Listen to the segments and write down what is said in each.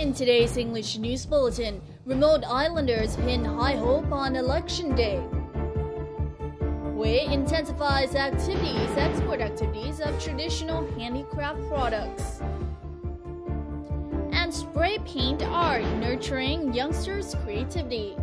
In today's English News Bulletin, remote islanders pin high hope on election day. Hue intensifies export activities of traditional handicraft products. And spray paint art nurturing youngsters' creativity.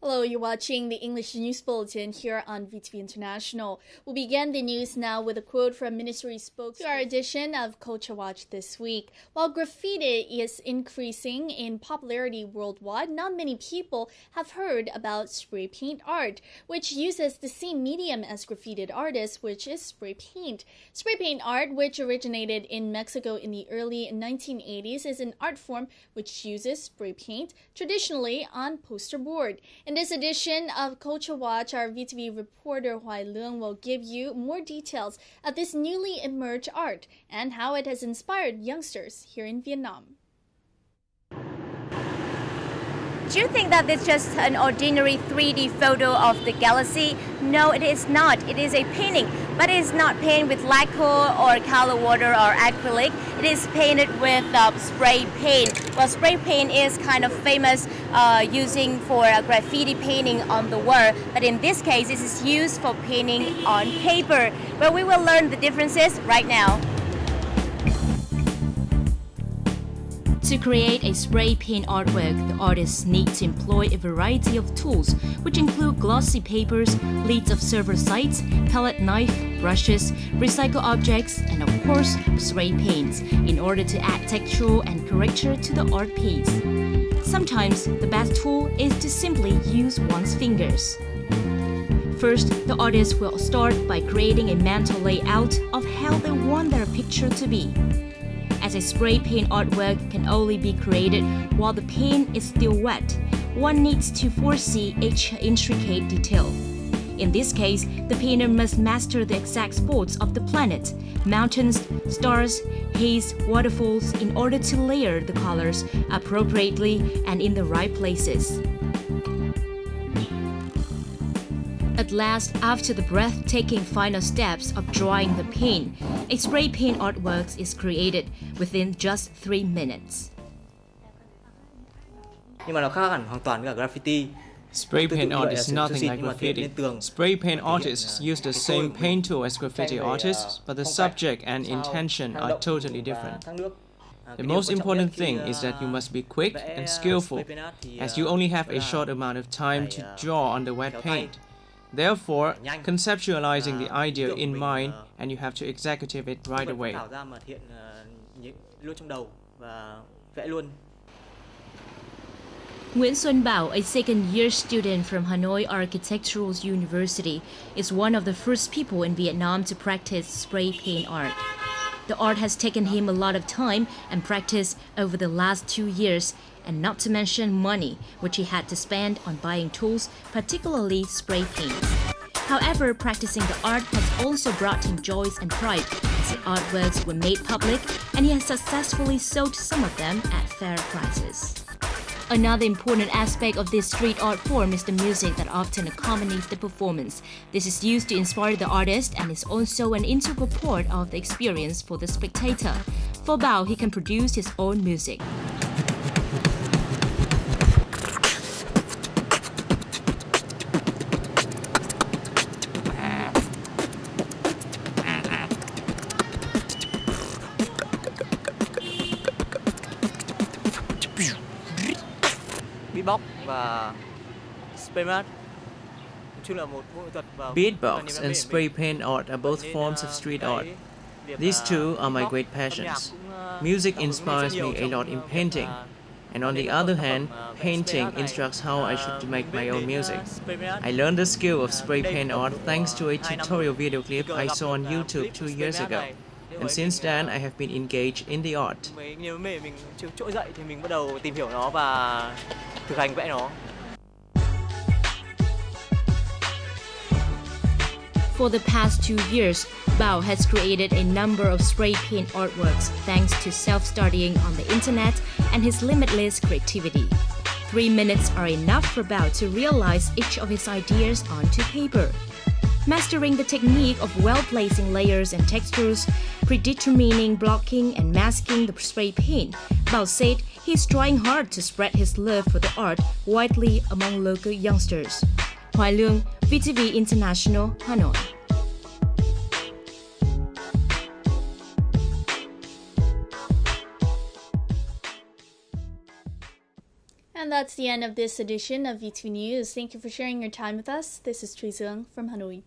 Hello, you're watching the English News Bulletin here on vtv International. We'll begin the news now with a quote from Ministry spokesperson to our edition of Culture Watch this week. While graffiti is increasing in popularity worldwide, not many people have heard about spray paint art, which uses the same medium as graffiti artists, which is spray paint. Spray paint art, which originated in Mexico in the early 1980s, is an art form which uses spray paint, traditionally on poster board. In this edition of Culture Watch, our VTV reporter Hoai Leung will give you more details of this newly emerged art and how it has inspired youngsters here in Vietnam. Do you think that it's just an ordinary 3D photo of the galaxy? No, it is not. It is a painting, but it is not painted with lacquer or color water or acrylic. It is painted with spray paint. Well, spray paint is kind of famous using for graffiti painting on the wall, but in this case, this is used for painting on paper. Well, we will learn the differences right now. To create a spray paint artwork, the artists need to employ a variety of tools, which include glossy papers, leads of server sites, palette knife, brushes, recycled objects, and of course, spray paints, in order to add texture and character to the art piece. Sometimes, the best tool is to simply use one's fingers. First, the artist will start by creating a mental layout of how they want their picture to be. As a spray paint artwork can only be created while the paint is still wet, one needs to foresee each intricate detail. In this case, the painter must master the exact spots of the planet, mountains, stars, haze, waterfalls in order to layer the colors appropriately and in the right places. At last, after the breathtaking final steps of drying the paint, a spray paint artwork is created within just 3 minutes. Nhưng mà nó khác hẳn hoàn toàn với cả graffiti. Spray paint art is nothing like graffiti. Spray paint artists use the same paint tool as graffiti artists, but the subject and intention are totally different. The most important thing is that you must be quick and skillful, as you only have a short amount of time to draw on the wet paint. Therefore, conceptualizing the idea in mind, and you have to execute it right away. Nguyễn Xuân Bảo, a second-year student from Hanoi Architectural University, is one of the first people in Vietnam to practice spray paint art. The art has taken him a lot of time and practice over the last 2 years, and not to mention money, which he had to spend on buying tools, particularly spray paint. However, practicing the art has also brought him joy and pride, as the artworks were made public, and he has successfully sold some of them at fair prices. Another important aspect of this street art form is the music that often accompanies the performance. This is used to inspire the artist and is also an integral part of the experience for the spectator. For Bao, he can produce his own music. Beatbox and spray paint art are both forms of street art. These two are my great passions. Music inspires me a lot in painting, and on the other hand, painting instructs how I should make my own music. I learned the skill of spray paint art thanks to a tutorial video clip I saw on YouTube 2 years ago. And since then, I have been engaged in the art. For the past 2 years, Bao has created a number of spray paint artworks thanks to self-studying on the internet and his limitless creativity. 3 minutes are enough for Bao to realize each of his ideas onto paper. mastering the technique of well-placing layers and textures, predetermining blocking and masking the spray paint. Bao said he's trying hard to spread his love for the art widely among local youngsters. Hoài Lương, VTV International, Hanoi. And that's the end of this edition of VTV News. Thank you for sharing your time with us. This is Truy Seung from Hanoi.